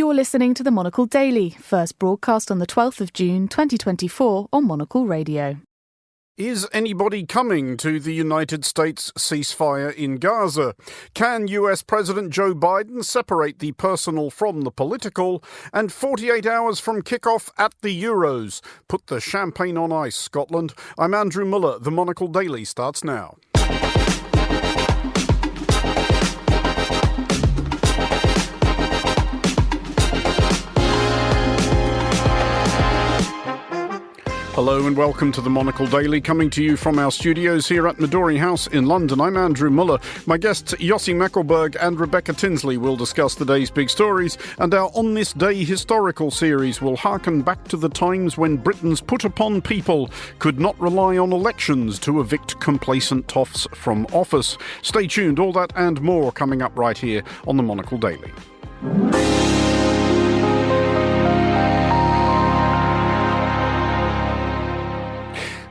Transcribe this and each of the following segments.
You're listening to the Monocle Daily, first broadcast on the 12th of June 2024 on Monocle Radio. Is anybody coming to the United States ceasefire in Gaza? Can US President Joe Biden separate the personal from the political? And 48 hours from kickoff at the Euros. Put the champagne on ice, Scotland. I'm Andrew Muller. The Monocle Daily starts now. Hello and welcome to the Monocle Daily, coming to you from our studios here at Midori House in London. I'm Andrew Muller. My guests Yossi Mekelberg and Rebecca Tinsley will discuss the day's big stories, and our On This Day historical series will harken back to the times when Britain's put upon people could not rely on elections to evict complacent toffs from office. Stay tuned, all that and more coming up right here on the Monocle Daily.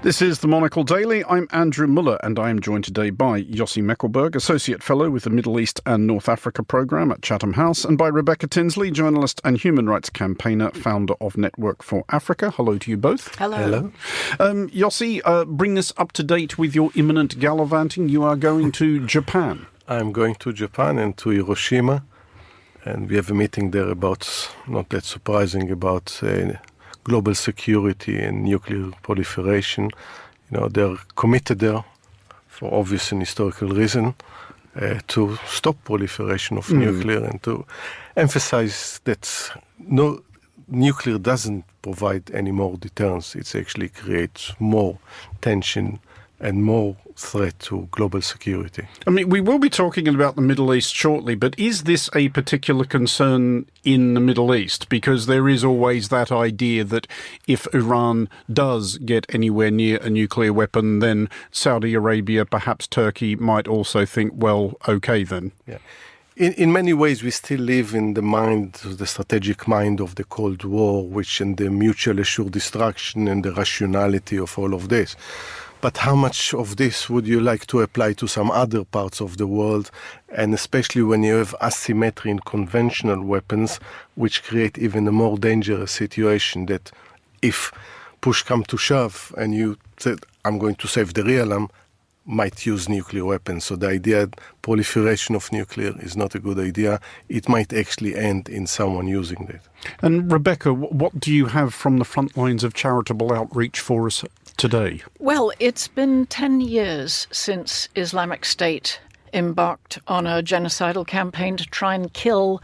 This is the Monocle Daily. I'm Andrew Muller, and I am joined today by Yossi Mekelberg, Associate Fellow with the Middle East and North Africa Programme at Chatham House, and by Rebecca Tinsley, journalist and human rights campaigner, founder of Network for Africa. Hello to you both. Hello. Yossi, bring us up to date with your imminent gallivanting. You are going to Japan. I'm going to Japan and to Hiroshima, and we have a meeting there about, not that surprising, about global security and nuclear proliferation. You know, they're committed there for obvious and historical reason to stop proliferation of nuclear and to emphasize that nuclear doesn't provide any more deterrence. It actually creates more tension and more threat to global security. I mean, we will be talking about the Middle East shortly, but is this a particular concern in the Middle East? Because there is always that idea that if Iran does get anywhere near a nuclear weapon, then Saudi Arabia, perhaps Turkey, might also think, well, okay then. Yeah. In many ways, we still live in the strategic mind of the Cold War, and the mutual assured destruction and the rationality of all of this. But how much of this would you like to apply to some other parts of the world, and especially when you have asymmetry in conventional weapons, which create even a more dangerous situation that if push come to shove and you said, I'm going to save the realm, might use nuclear weapons. So the idea proliferation of nuclear is not a good idea. It might actually end in someone using it. And Rebecca, what do you have from the front lines of charitable outreach for us today? Well, it's been 10 years since Islamic State embarked on a genocidal campaign to try and kill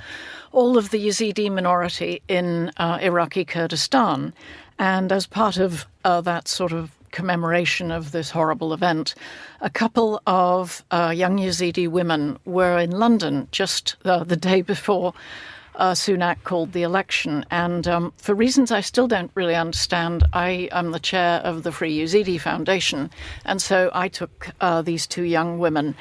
all of the Yazidi minority in Iraqi Kurdistan. And as part of that sort of commemoration of this horrible event, a couple of young Yazidi women were in London just the day before Sunak called the election. And for reasons I still don't really understand, I am the chair of the Free Yazidi Foundation. And so I took these two young women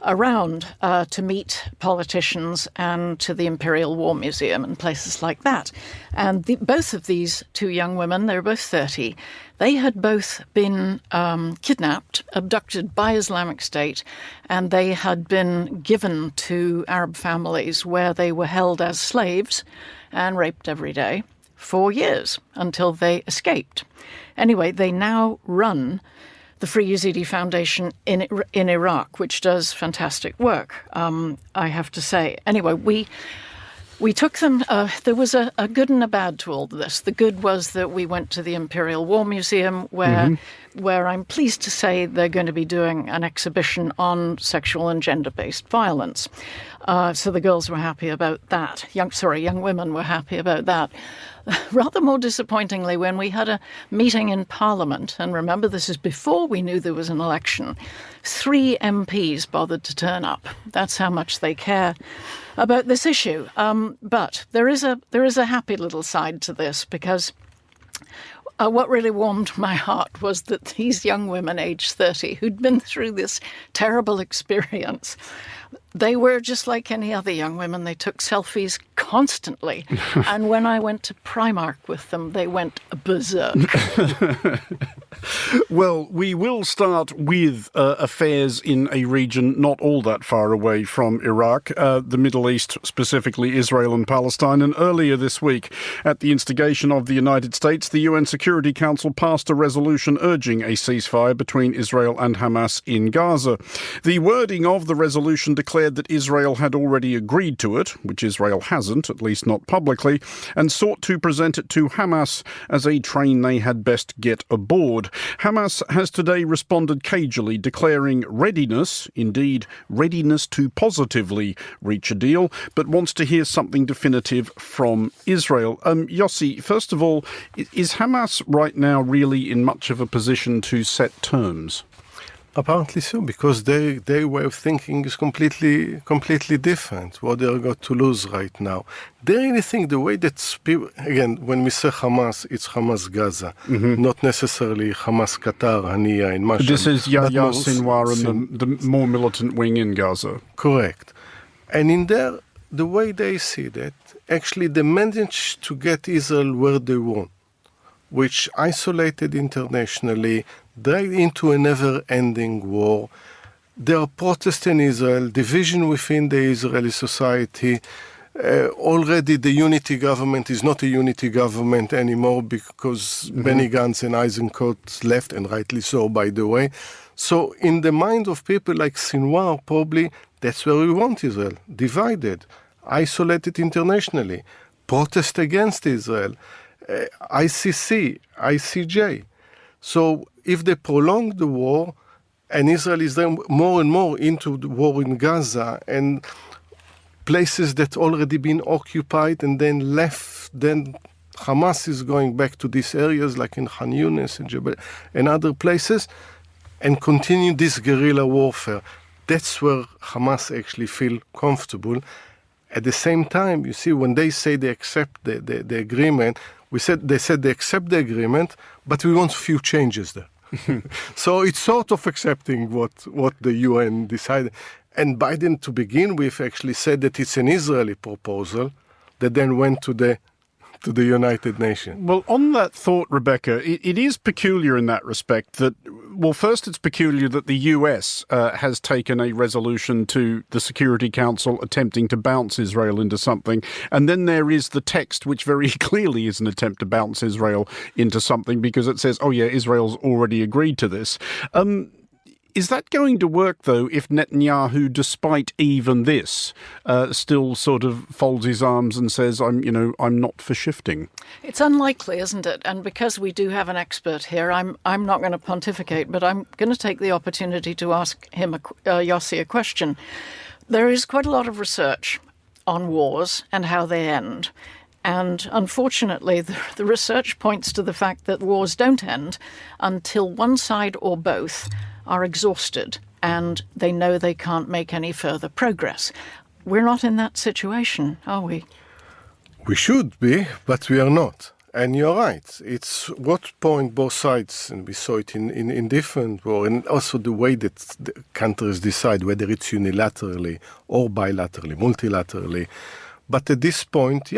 around to meet politicians and to the Imperial War Museum and places like that. And both of these two young women, they were both 30, they had both been kidnapped, abducted by Islamic State, and they had been given to Arab families where they were held as slaves and raped every day for years until they escaped. Anyway, they now run the Free Yazidi Foundation in Iraq, which does fantastic work, I have to say. Anyway, we took them. There was a good and a bad to all of this. The good was that we went to the Imperial War Museum, where I'm pleased to say they're going to be doing an exhibition on sexual and gender-based violence. So the girls were happy about that. Young women were happy about that. Rather more disappointingly, when we had a meeting in Parliament, and remember this is before we knew there was an election, 3 MPs bothered to turn up. That's how much they care about this issue. But there is a happy little side to this, because what really warmed my heart was that these young women, aged 30, who'd been through this terrible experience, they were just like any other young women. They took selfies constantly. And when I went to Primark with them, they went berserk. Well, we will start with affairs in a region not all that far away from Iraq, the Middle East, specifically Israel and Palestine. And earlier this week, at the instigation of the United States, the UN Security Council passed a resolution urging a ceasefire between Israel and Hamas in Gaza. The wording of the resolution declared that Israel had already agreed to it, which Israel hasn't, at least not publicly, and sought to present it to Hamas as a train they had best get aboard. Hamas has today responded cagily, declaring readiness, indeed readiness to positively reach a deal, but wants to hear something definitive from Israel. Yossi, first of all, is Hamas right now really in much of a position to set terms? Apparently so, because their way of thinking is completely different. What they're going to lose right now. They really think the way that people, again, when we say Hamas, it's Hamas Gaza, not necessarily Hamas Qatar, Hania, and Mashhad. This is Yahya Sinwar and the more militant wing in Gaza. Correct. And in there, the way they see that, actually they managed to get Israel where they want, which isolated internationally, dragged into a never-ending war. There are protests in Israel, division within the Israeli society. Already the unity government is not a unity government anymore because Benny Gantz and Eisenkot left, and rightly so, by the way. So in the mind of people like Sinwar, probably that's where we want Israel, divided, isolated internationally, protest against Israel, ICC, ICJ. So if they prolong the war, and Israel is then more and more into the war in Gaza, and places that already been occupied and then left, then Hamas is going back to these areas like in Khan Yunis and Jabal and other places, and continue this guerrilla warfare. That's where Hamas actually feel comfortable. At the same time, you see, when they say they accept the agreement, they said they accept the agreement, but we want a few changes there. So it's sort of accepting what the UN decided. And Biden, to begin with, actually said that it's an Israeli proposal that then went to the United Nations. Well, on that thought, Rebecca, it is peculiar in that respect that, well, first it's peculiar that the US has taken a resolution to the Security Council attempting to bounce Israel into something, and then there is the text which very clearly is an attempt to bounce Israel into something because it says, oh yeah, Israel's already agreed to this. Is that going to work, though, if Netanyahu, despite even this, still sort of folds his arms and says, I'm not for shifting? It's unlikely, isn't it? And because we do have an expert here, I'm not going to pontificate, but I'm going to take the opportunity to ask him, Yossi, a question. There is quite a lot of research on wars and how they end. And unfortunately, the research points to the fact that wars don't end until one side or both are exhausted and they know they can't make any further progress. We're not in that situation, are we? We should be, but we are not. And you're right. It's what point both sides, and we saw it in different war, and also the way that the countries decide whether it's unilaterally or bilaterally, multilaterally. But at this point,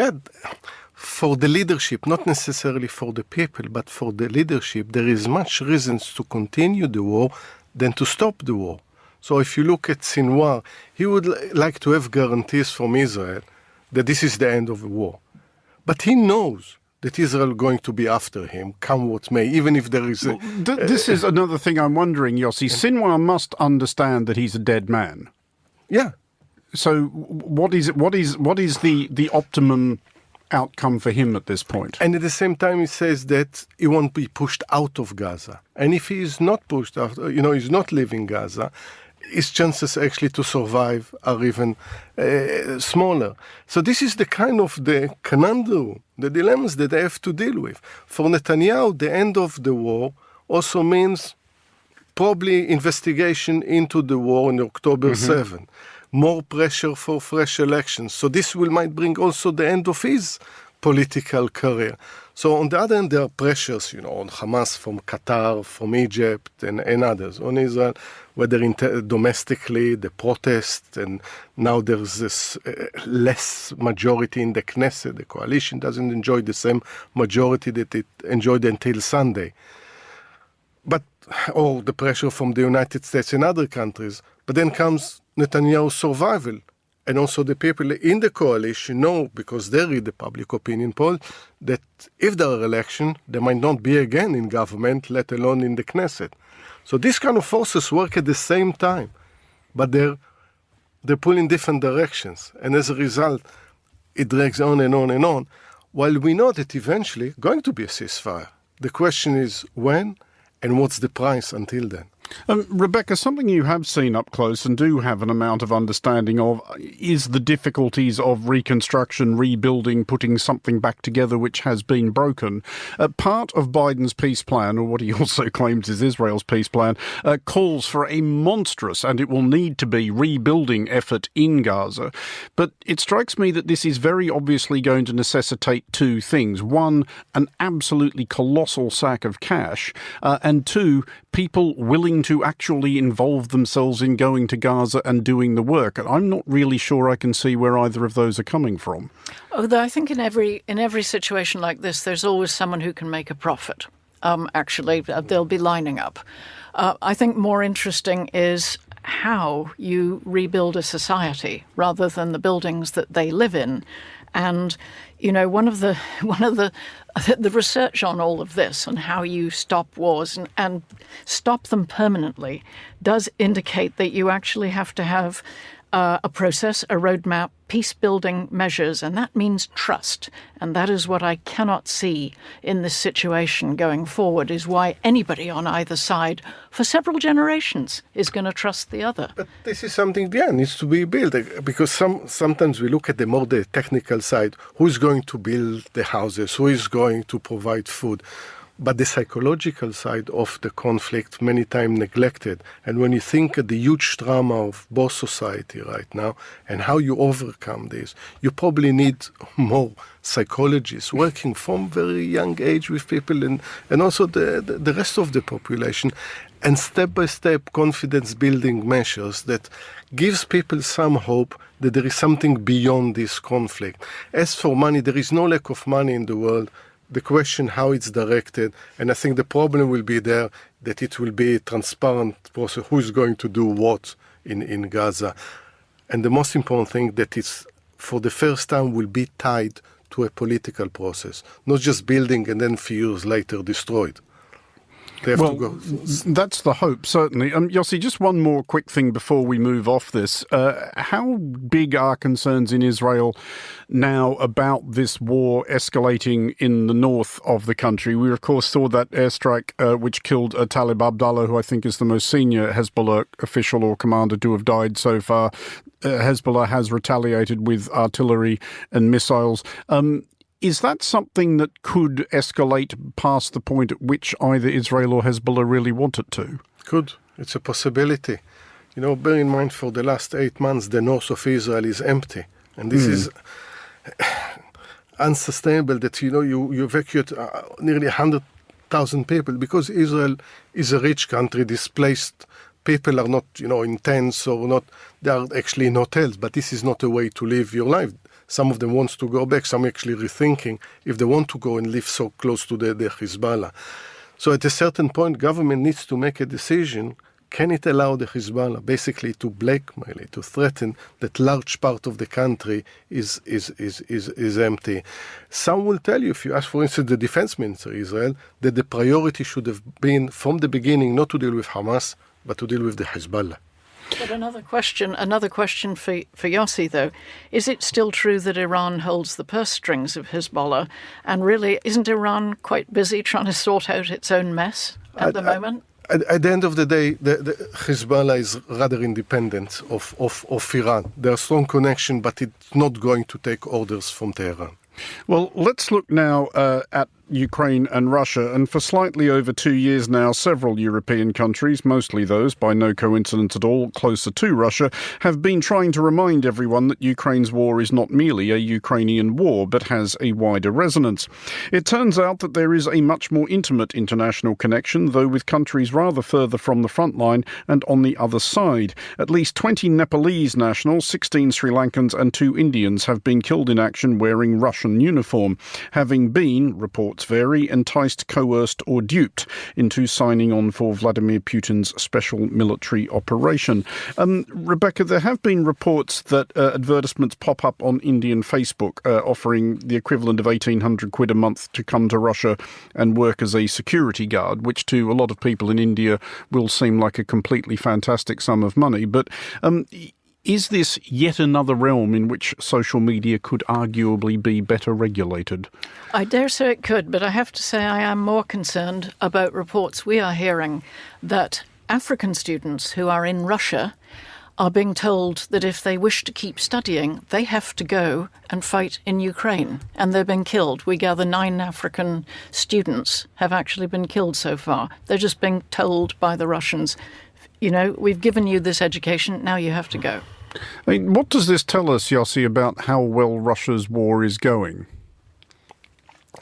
for the leadership, not necessarily for the people, but for the leadership, there is much reasons to continue the war than to stop the war. So if you look at Sinwar, he would like to have guarantees from Israel that this is the end of the war. But he knows that Israel is going to be after him, come what may, even if there is this is another thing I'm wondering, Yossi. Sinwar must understand that he's a dead man. Yeah. So what is the optimum outcome for him at this point? And at the same time, he says that he won't be pushed out of Gaza. And if he is not pushed out, he's not leaving Gaza, his chances actually to survive are even smaller. So this is the kind of the conundrum, the dilemmas that they have to deal with. For Netanyahu, the end of the war also means probably investigation into the war on October 7. More pressure for fresh elections. So this might bring also the end of his political career. So on the other hand, there are pressures, on Hamas from Qatar, from Egypt, and others. On Israel, whether domestically, the protest, and now there's this less majority in the Knesset. The coalition doesn't enjoy the same majority that it enjoyed until Sunday. or the pressure from the United States and other countries. But then comes Netanyahu's survival. And also the people in the coalition know, because they read the public opinion poll, that if there are elections, they might not be again in government, let alone in the Knesset. So these kind of forces work at the same time, but they're pulling different directions. And as a result, it drags on and on and on, while we know that eventually going to be a ceasefire. The question is when and what's the price until then. Rebecca, something you have seen up close and do have an amount of understanding of is the difficulties of reconstruction, rebuilding, putting something back together which has been broken. Part of Biden's peace plan, or what he also claims is Israel's peace plan, calls for a monstrous, and it will need to be, rebuilding effort in Gaza. But it strikes me that this is very obviously going to necessitate two things. One, an absolutely colossal sack of cash, and two, people willing to actually involve themselves in going to Gaza and doing the work. And I'm not really sure I can see where either of those are coming from. Although I think in every situation like this, there's always someone who can make a profit. Actually, they'll be lining up. I think more interesting is how you rebuild a society rather than the buildings that they live in. And, you know, one of the research on all of this and how you stop wars and stop them permanently does indicate that you actually have to have a process, a roadmap, peace-building measures, and that means trust. And that is what I cannot see in this situation going forward, is why anybody on either side for several generations is going to trust the other. But this is something, needs to be built, because sometimes we look at the technical side. Who is going to build the houses? Who is going to provide food? But the psychological side of the conflict many times neglected. And when you think of the huge trauma of both society right now and how you overcome this, you probably need more psychologists working from very young age with people and also the rest of the population, and step-by-step confidence-building measures that gives people some hope that there is something beyond this conflict. As for money, there is no lack of money in the world. The question how it's directed, and I think the problem will be there, that it will be a transparent process, who is going to do what in Gaza. And the most important thing, that it's, for the first time, will be tied to a political process, not just building and then few years later destroyed. They have to go. That's the hope, certainly. Yossi, just one more quick thing before we move off this. How big are concerns in Israel now about this war escalating in the north of the country? We, of course, saw that airstrike which killed Talib Abdallah, who I think is the most senior Hezbollah official or commander to have died so far. Hezbollah has retaliated with artillery and missiles. Is that something that could escalate past the point at which either Israel or Hezbollah really want it to? Could. It's a possibility. You know, bear in mind, for the last 8 months, the north of Israel is empty. And this is unsustainable, that, you know, you evacuate nearly 100,000 people, because Israel is a rich country. Displaced people are not, you know, in tents or not. They are actually in hotels, but this is not a way to live your life. Some of them want to go back. Some actually rethinking if they want to go and live so close to the Hezbollah. So at a certain point, government needs to make a decision. Can it allow the Hezbollah basically to blackmail it, to threaten that large part of the country is empty? Some will tell you, if you ask, for instance, the defense minister of Israel, that the priority should have been from the beginning not to deal with Hamas, but to deal with the Hezbollah. But another question for Yossi, though. Is it still true that Iran holds the purse strings of Hezbollah? And really, isn't Iran quite busy trying to sort out its own mess at the moment? At the end of the day, the Hezbollah is rather independent of Iran. There are strong connections, but it's not going to take orders from Tehran. Well, let's look now at Ukraine and Russia. And for slightly over 2 years now, several European countries, mostly those, by no coincidence at all, closer to Russia, have been trying to remind everyone that Ukraine's war is not merely a Ukrainian war, but has a wider resonance. It turns out that there is a much more intimate international connection, though with countries rather further from the front line and on the other side. At least 20 Nepalese nationals, 16 Sri Lankans and 2 Indians have been killed in action wearing Russian uniform, having been, reports reports vary, enticed, coerced or duped into signing on for Vladimir Putin's special military operation. Rebecca, there have been reports that advertisements pop up on Indian Facebook offering the equivalent of 1,800 quid a month to come to Russia and work as a security guard, which to a lot of people in India will seem like a completely fantastic sum of money. But is this yet another realm in which social media could arguably be better regulated? I dare say it could, but I have to say I am more concerned about reports we are hearing that African students who are in Russia are being told that if they wish to keep studying, they have to go and fight in Ukraine. And they're being killed. We gather 9 African students have actually been killed so far. They're just being told by the Russians, you know, we've given you this education, now you have to go. I mean, what does this tell us, Yossi, about how well Russia's war is going?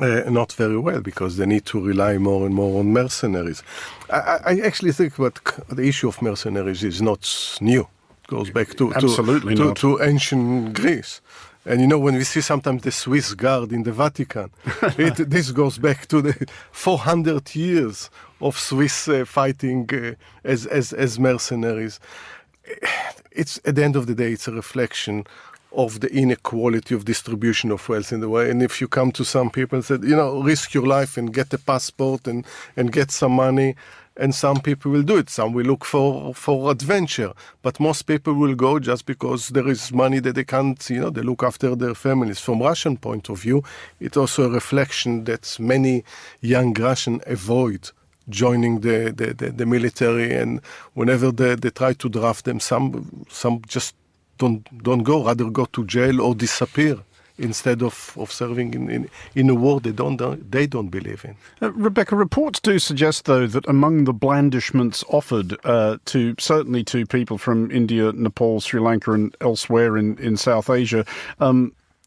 Not very well, because they need to rely more and more on mercenaries. I actually think that the issue of mercenaries is not new. It goes back to ancient Greece. And, you know, when we see sometimes the Swiss Guard in the Vatican, this goes back to the 400 years of Swiss fighting as mercenaries. It's, at the end of the day, it's a reflection of the inequality of distribution of wealth in the way. And if you come to some people and say, you know, risk your life and get a passport and get some money, and some people will do it. Some will look for adventure. But most people will go just because there is money that they can't, you know, they look after their families. From Russian point of view, it's also a reflection that many young Russians avoid joining the military. And whenever they try to draft them, some just don't go, rather go to jail or disappear instead of serving in a war they don't believe in. Rebecca, reports do suggest, though, that among the blandishments offered certainly to people from India, Nepal, Sri Lanka and elsewhere in South Asia,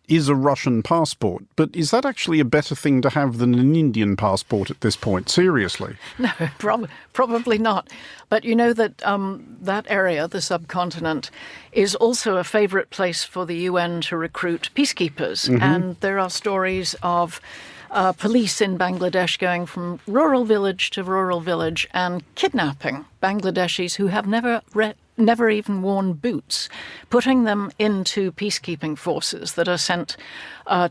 is a Russian passport. But is that actually a better thing to have than an Indian passport at this point? Seriously? No, probably not. But you know that that area, the subcontinent, is also a favourite place for the UN to recruit peacekeepers. Mm-hmm. And there are stories of police in Bangladesh going from rural village to rural village and kidnapping Bangladeshis who have never even worn boots, putting them into peacekeeping forces that are sent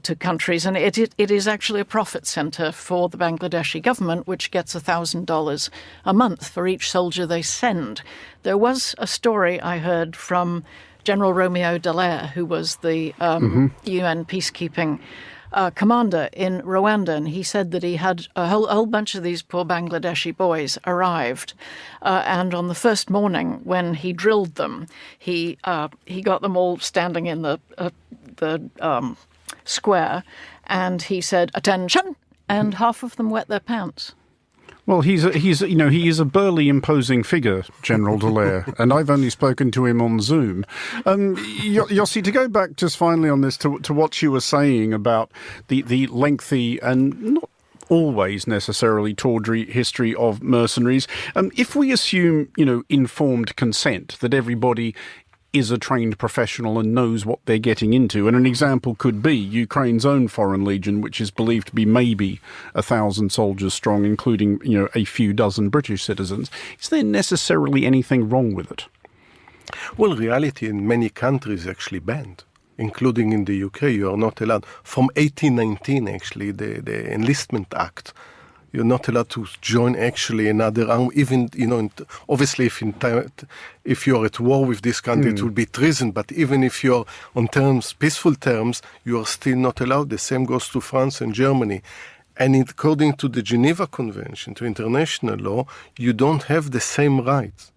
to countries. And it is actually a profit centre for the Bangladeshi government, which gets $1,000 a month for each soldier they send. There was a story I heard from General Romeo Dallaire, who was the UN peacekeeping commander in Rwanda, and he said that he had a whole bunch of these poor Bangladeshi boys arrived, and on the first morning when he drilled them, he got them all standing in the square, and he said, "Attention!" and half of them wet their pants. Well, he is a burly, imposing figure, General Dallaire, and I've only spoken to him on Zoom. Yossi, to go back just finally on this to what you were saying about the lengthy and not always necessarily tawdry history of mercenaries, if we assume, informed consent, that everybody is a trained professional and knows what they're getting into. And an example could be Ukraine's own Foreign Legion, which is believed to be maybe 1,000 soldiers strong, including, a few dozen British citizens. Is there necessarily anything wrong with it? Well, reality in many countries actually banned, including in the UK. You are not allowed. From 1819, actually, the Enlistment Act, you're not allowed to join actually another army, even, obviously if you're at war with this country, it will be treason, but even if you're on peaceful terms, you are still not allowed. The same goes to France and Germany. And according to the Geneva Convention, to international law, you don't have the same rights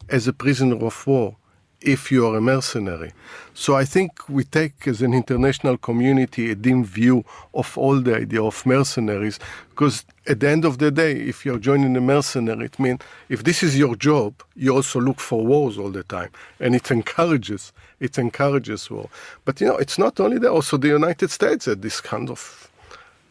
as a prisoner of war if you are a mercenary. So I think we take as an international community a dim view of all the idea of mercenaries, because at the end of the day, if you're joining a mercenary, it means if this is your job, you also look for wars all the time, and it encourages war. But it's not only that. Also, the United States had this kind of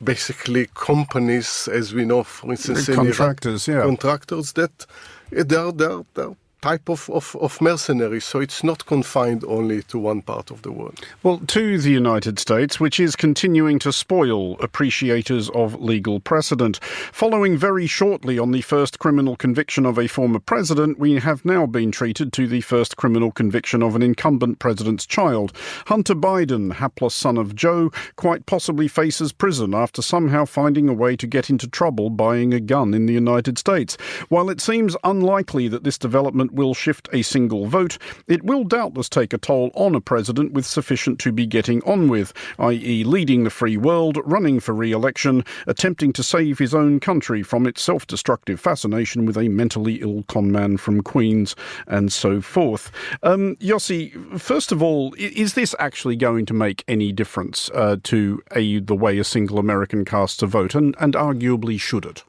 basically companies, as we know, for instance, contractors, contractors that they're type of mercenaries. So it's not confined only to one part of the world. Well, to the United States, which is continuing to spoil appreciators of legal precedent. Following very shortly on the first criminal conviction of a former president, we have now been treated to the first criminal conviction of an incumbent president's child. Hunter Biden, hapless son of Joe, quite possibly faces prison after somehow finding a way to get into trouble buying a gun in the United States. While it seems unlikely that this development will shift a single vote, it will doubtless take a toll on a president with sufficient to be getting on with, i.e. leading the free world, running for re-election, attempting to save his own country from its self-destructive fascination with a mentally ill conman from Queens, and so forth. Yossi, first of all, is this actually going to make any difference to the way a single American casts a vote, and arguably should it?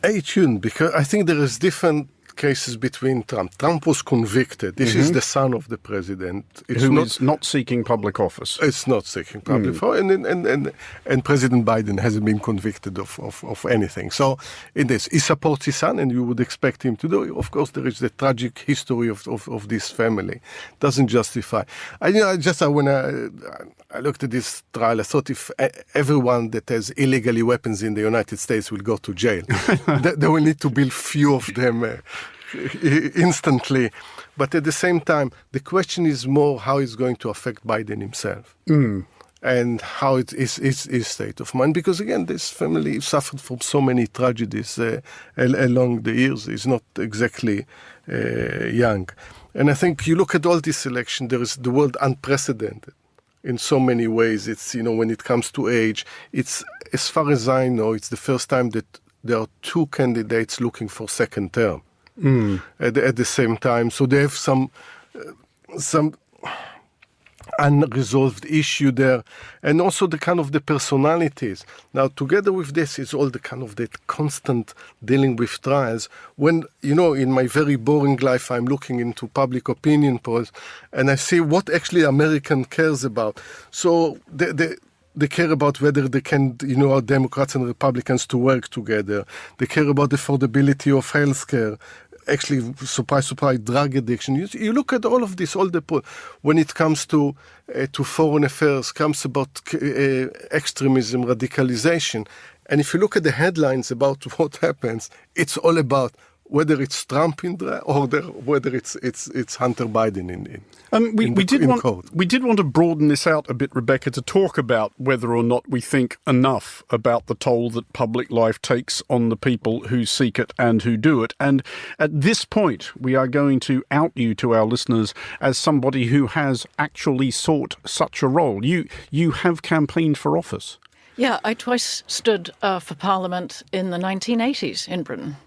It shouldn't, because I think there is different cases between Trump. Trump was convicted. This is the son of the president. Who is not seeking public office. It's not seeking public office. And President Biden hasn't been convicted of anything. So in this, he supports his son, and you would expect him to do it. Of course, there is the tragic history of this family. Doesn't justify. When I looked at this trial, I thought if everyone that has illegally weapons in the United States will go to jail, they will need to build few of them instantly. But at the same time, the question is more how it's going to affect Biden himself and how it is his state of mind. Because again, this family suffered from so many tragedies along the years. It's not exactly young. And I think you look at all this election, there is the world unprecedented in so many ways. It's, when it comes to age, it's, as far as I know, it's the first time that there are two candidates looking for second term at the same time. So they have some unresolved issue there, and also the kind of the personalities. Now, together with this is all the kind of that constant dealing with trials. When, in my very boring life, I'm looking into public opinion polls, and I see what actually American cares about. So they care about whether they can, Democrats and Republicans to work together. They care about the affordability of healthcare. Actually, surprise, drug addiction. You look at all of this, all the polls. When it comes to foreign affairs, comes about extremism, radicalization. And if you look at the headlines about what happens, it's all about whether it's Trump in there or whether it's Hunter Biden in we did want to broaden this out a bit, Rebecca, to talk about whether or not we think enough about the toll that public life takes on the people who seek it and who do it. And at this point, we are going to out you to our listeners as somebody who has actually sought such a role. You have campaigned for office. Yeah, I twice stood for Parliament in the 1980s in Britain.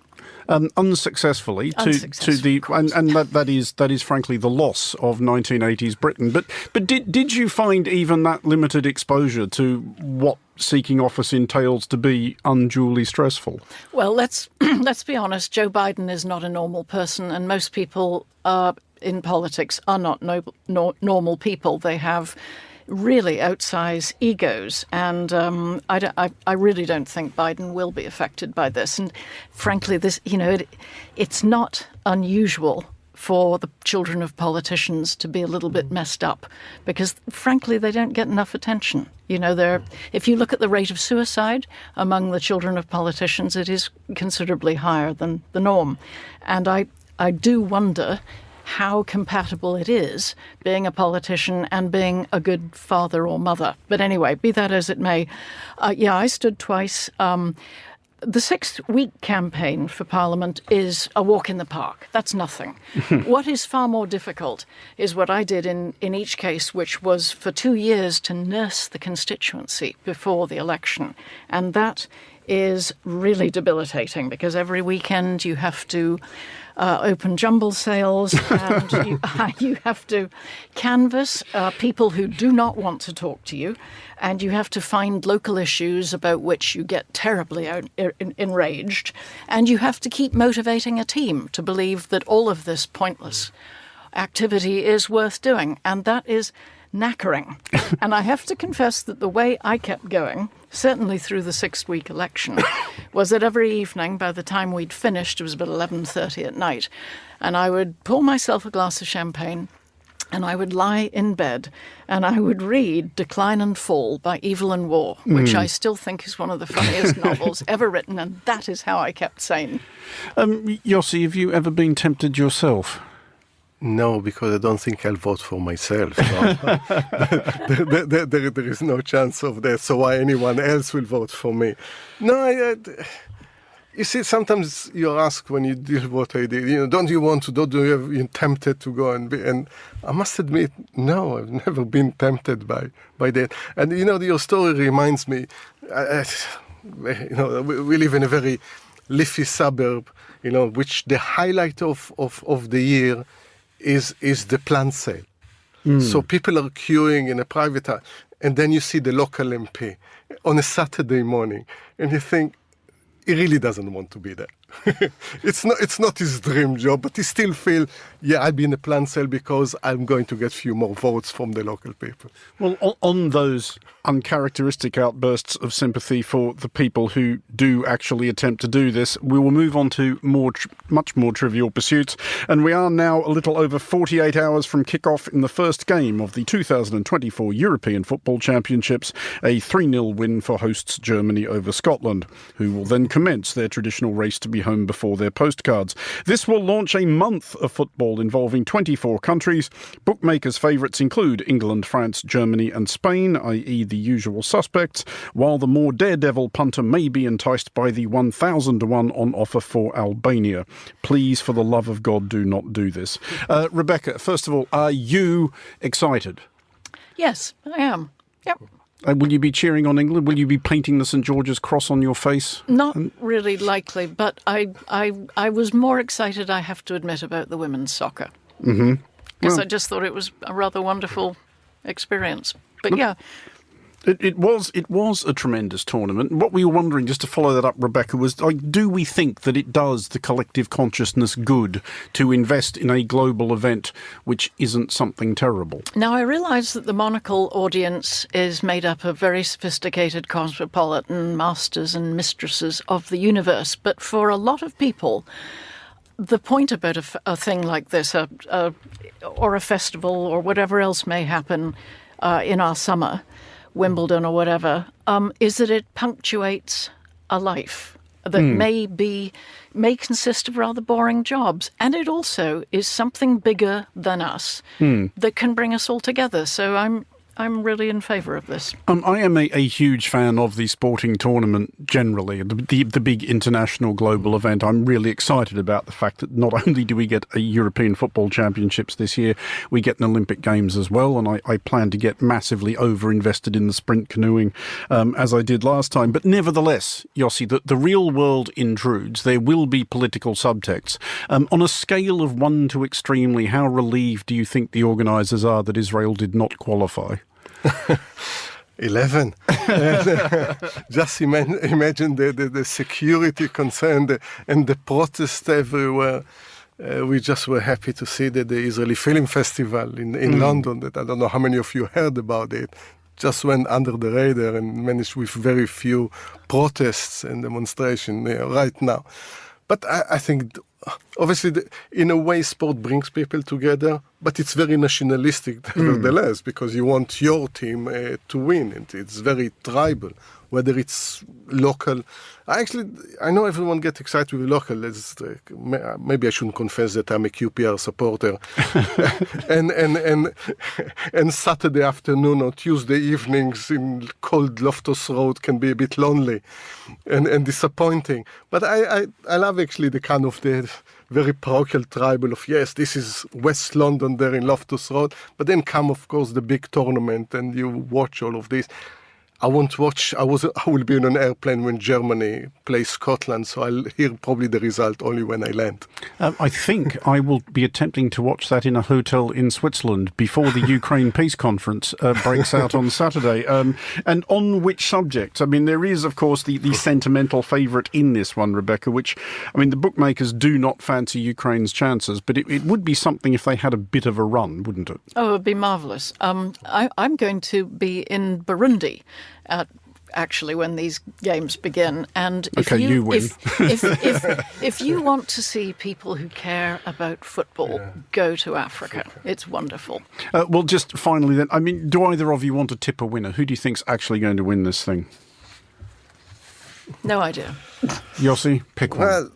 Unsuccessfully to the and that is frankly the loss of 1980s Britain. But did you find even that limited exposure to what seeking office entails to be unduly stressful? Well, let's be honest. Joe Biden is not a normal person, and most people in politics are not normal people. They have really outsized egos, and I really don't think Biden will be affected by this. And frankly, this it's not unusual for the children of politicians to be a little bit messed up, because frankly they don't get enough attention. If you look at the rate of suicide among the children of politicians, it is considerably higher than the norm. And I do wonder how compatible it is being a politician and being a good father or mother. But anyway, be that as it may, I stood twice. The 6-week campaign for Parliament is a walk in the park. That's nothing. What is far more difficult is what I did in each case, which was for 2 years to nurse the constituency before the election. And that is really debilitating, because every weekend you have to open jumble sales, and you have to canvass people who do not want to talk to you, and you have to find local issues about which you get terribly enraged, and you have to keep motivating a team to believe that all of this pointless activity is worth doing. And that is knackering. And I have to confess that the way I kept going, certainly through the 6-week election, was that every evening, by the time we'd finished, it was about 11:30 at night, and I would pour myself a glass of champagne, and I would lie in bed, and I would read Decline and Fall by Evelyn Waugh, which I still think is one of the funniest novels ever written, and that is how I kept sane. Yossi, have you ever been tempted yourself? No, because I don't think I'll vote for myself. So. there is no chance of that. So why anyone else will vote for me? No, you see, sometimes you're asked when you do what I did, don't you have been tempted to go and I must admit, no, I've never been tempted by that. And, your story reminds me, we live in a very leafy suburb, which the highlight of the year is the plant sale. So people are queuing in a private house, and then you see the local MP on a Saturday morning, and you think, he really doesn't want to be there. It's not his dream job, but he still feels, I'll be in the plant sale because I'm going to get a few more votes from the local people. Well, on those uncharacteristic outbursts of sympathy for the people who do actually attempt to do this, we will move on to much more trivial pursuits. And we are now a little over 48 hours from kick-off in the first game of the 2024 European Football Championships, a 3-0 win for hosts Germany over Scotland, who will then commence their traditional race to be home before their postcards. This will launch a month of football involving 24 countries. Bookmakers' favourites include England, France, Germany and Spain, i.e. the usual suspects, while the more daredevil punter may be enticed by the 1,000 to 1 on offer for Albania. Please, for the love of God, do not do this. Rebecca, first of all, are you excited? Yes, I am. Yep. Will you be cheering on England? Will you be painting the St George's cross on your face? Not really likely, but I was more excited, I have to admit, about the women's soccer. Mm-hmm. Because I just thought it was a rather wonderful experience. But yeah. It was a tremendous tournament. What we were wondering, just to follow that up, Rebecca, was do we think that it does the collective consciousness good to invest in a global event which isn't something terrible? Now, I realise that the Monocle audience is made up of very sophisticated cosmopolitan masters and mistresses of the universe, but for a lot of people, the point about a thing like this, or a festival or whatever else may happen in our summer, Wimbledon or whatever, is that it punctuates a life that may consist of rather boring jobs. And it also is something bigger than us that can bring us all together. So I'm really in favour of this. I am a huge fan of the sporting tournament generally, the big international global event. I'm really excited about the fact that not only do we get a European Football Championships this year, we get an Olympic Games as well, and I plan to get massively over-invested in the sprint canoeing as I did last time. But nevertheless, Yossi, the real world intrudes. There will be political subtexts. On a scale of 1 to extremely, how relieved do you think the organisers are that Israel did not qualify? 11. Just imagine the security concern and the protest everywhere. We just were happy to see that the Israeli Film Festival in London, that I don't know how many of you heard about it, just went under the radar and managed with very few protests and demonstrations right now. But I think, obviously, in a way, sport brings people together, but it's very nationalistic nevertheless, because you want your team to win, and it's very tribal, whether it's local. I know everyone gets excited with local. Maybe I shouldn't confess that I'm a QPR supporter. and Saturday afternoon or Tuesday evenings in cold Loftus Road can be a bit lonely and disappointing. But I love actually the kind of the very parochial tribal of, yes, this is West London there in Loftus Road. But then come, of course, the big tournament and you watch all of this. I won't watch. I will be on an airplane when Germany play Scotland, so I'll hear probably the result only when I land. I think I will be attempting to watch that in a hotel in Switzerland before the Ukraine Peace Conference breaks out on Saturday. And on which subject? I mean, there is, of course, the sentimental favourite in this one, Rebecca, which, I mean, the bookmakers do not fancy Ukraine's chances, but it would be something if they had a bit of a run, wouldn't it? Oh, it would be marvellous. I'm going to be in Burundi actually when these games begin, and if you win. if you want to see people who care about football, go to Africa. It's wonderful. Well, just finally then, I mean, do either of you want to tip a winner? Who do you think's actually going to win this thing? No idea. Yossi, pick one. Well,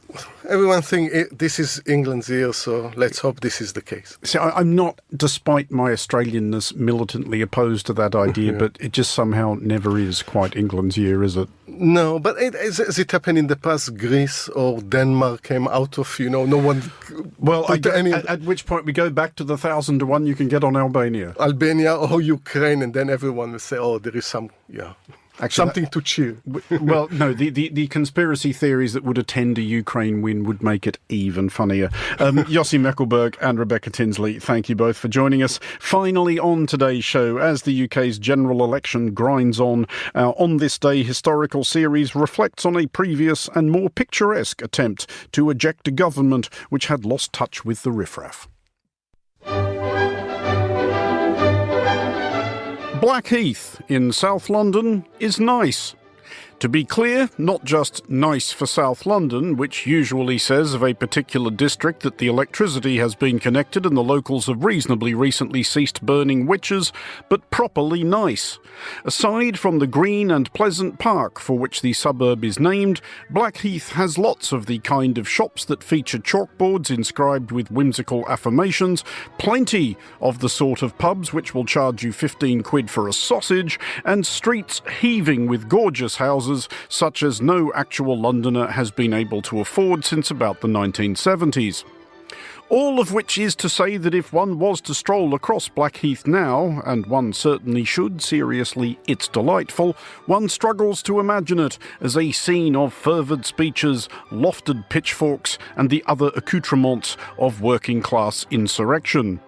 everyone thinks this is England's year, so let's hope this is the case. See, I'm not, despite my Australianness, militantly opposed to that idea, but it just somehow never is quite England's year, is it? No, but as it happened in the past, Greece or Denmark came out of, no one... Well, at which point we go back to the 1,000 to 1 you can get on Albania. Albania or Ukraine, and then everyone will say, oh, there is some, actually, something to cheer. Well, no, the conspiracy theories that would attend a Ukraine win would make it even funnier. Yossi Mekelberg and Rebecca Tinsley, thank you both for joining us. Finally on today's show, as the UK's general election grinds on, our On This Day historical series reflects on a previous and more picturesque attempt to eject a government which had lost touch with the riffraff. Blackheath in South London is nice. To be clear, not just nice for South London, which usually says of a particular district that the electricity has been connected and the locals have reasonably recently ceased burning witches, but properly nice. Aside from the green and pleasant park for which the suburb is named, Blackheath has lots of the kind of shops that feature chalkboards inscribed with whimsical affirmations, plenty of the sort of pubs which will charge you 15 quid for a sausage, and streets heaving with gorgeous houses such as no actual Londoner has been able to afford since about the 1970s. All of which is to say that if one was to stroll across Blackheath now, and one certainly should, seriously, it's delightful, one struggles to imagine it as a scene of fervid speeches, lofted pitchforks, and the other accoutrements of working-class insurrection.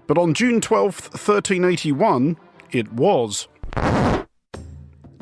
But on June 12th, 1381, it was.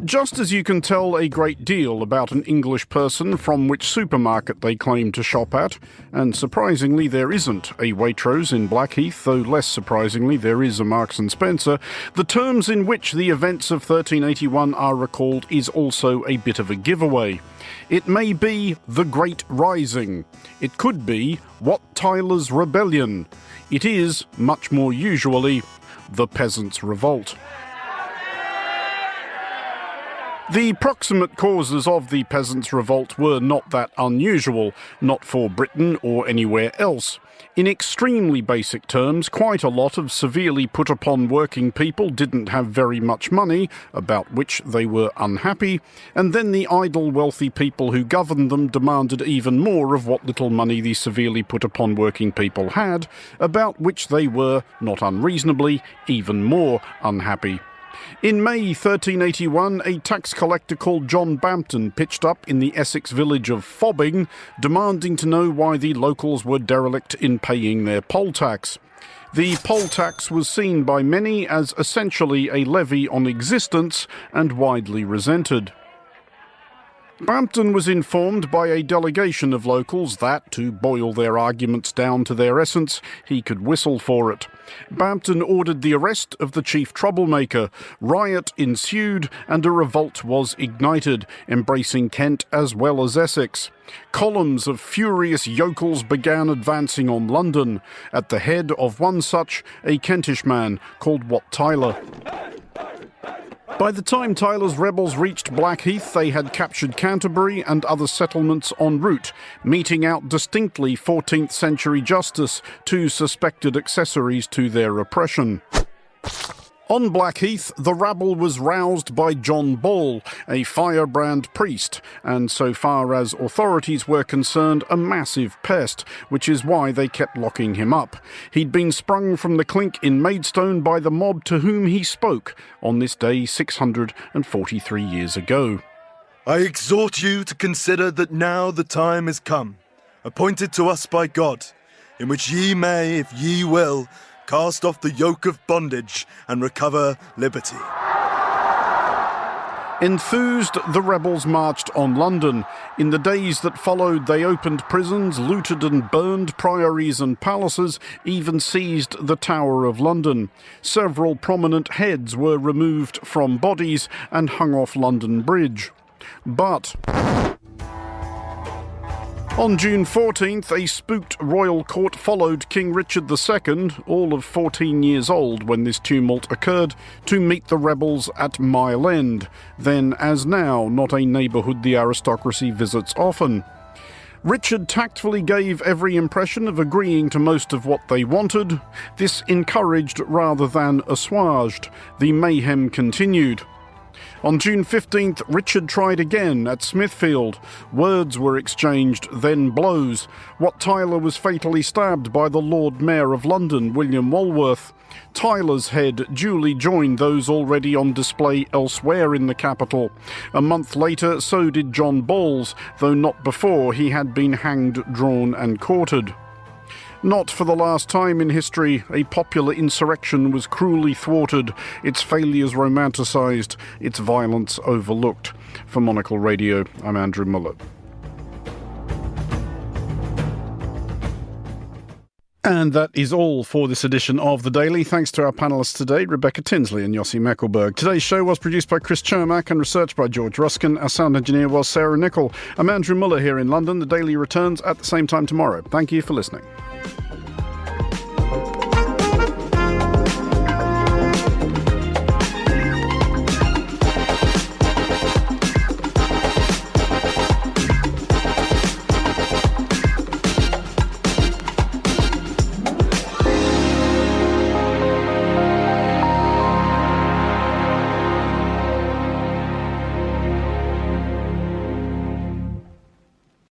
Just as you can tell a great deal about an English person from which supermarket they claim to shop at, and surprisingly there isn't a Waitrose in Blackheath, though less surprisingly there is a Marks & Spencer, the terms in which the events of 1381 are recalled is also a bit of a giveaway. It may be the Great Rising. It could be Wat Tyler's Rebellion. It is, much more usually, the Peasants' Revolt. The proximate causes of the Peasants' Revolt were not that unusual, not for Britain or anywhere else. In extremely basic terms, quite a lot of severely put-upon working people didn't have very much money, about which they were unhappy, and then the idle wealthy people who governed them demanded even more of what little money the severely put-upon working people had, about which they were, not unreasonably, even more unhappy. In May 1381, a tax collector called John Bampton pitched up in the Essex village of Fobbing, demanding to know why the locals were derelict in paying their poll tax. The poll tax was seen by many as essentially a levy on existence and widely resented. Bampton was informed by a delegation of locals that, to boil their arguments down to their essence, he could whistle for it. Bampton ordered the arrest of the chief troublemaker. Riot ensued and a revolt was ignited, embracing Kent as well as Essex. Columns of furious yokels began advancing on London. At the head of one such, a Kentish man called Wat Tyler. By the time Tyler's rebels reached Blackheath, they had captured Canterbury and other settlements en route, meting out distinctly 14th century justice to suspected accessories to their oppression. On Blackheath, the rabble was roused by John Ball, a firebrand priest, and so far as authorities were concerned, a massive pest, which is why they kept locking him up. He'd been sprung from the clink in Maidstone by the mob to whom he spoke on this day 643 years ago. I exhort you to consider that now the time is come, appointed to us by God, in which ye may, if ye will, cast off the yoke of bondage and recover liberty. Enthused, the rebels marched on London. In the days that followed, they opened prisons, looted and burned priories and palaces, even seized the Tower of London. Several prominent heads were removed from bodies and hung off London Bridge. But on June 14th, a spooked royal court followed King Richard II, all of 14 years old when this tumult occurred, to meet the rebels at Mile End, then as now not a neighbourhood the aristocracy visits often. Richard tactfully gave every impression of agreeing to most of what they wanted. This encouraged rather than assuaged. The mayhem continued. On June 15th, Richard tried again at Smithfield. Words were exchanged, then blows. Wat Tyler was fatally stabbed by the Lord Mayor of London, William Walworth. Tyler's head duly joined those already on display elsewhere in the capital. A month later, so did John Ball's, though not before he had been hanged, drawn and quartered. Not for the last time in history, a popular insurrection was cruelly thwarted, its failures romanticised, its violence overlooked. For Monocle Radio, I'm Andrew Muller. And that is all for this edition of The Daily. Thanks to our panellists today, Rebecca Tinsley and Yossi Mekelberg. Today's show was produced by Chris Chermak and researched by George Ruskin. Our sound engineer was Sarah Nichol. I'm Andrew Muller here in London. The Daily returns at the same time tomorrow. Thank you for listening.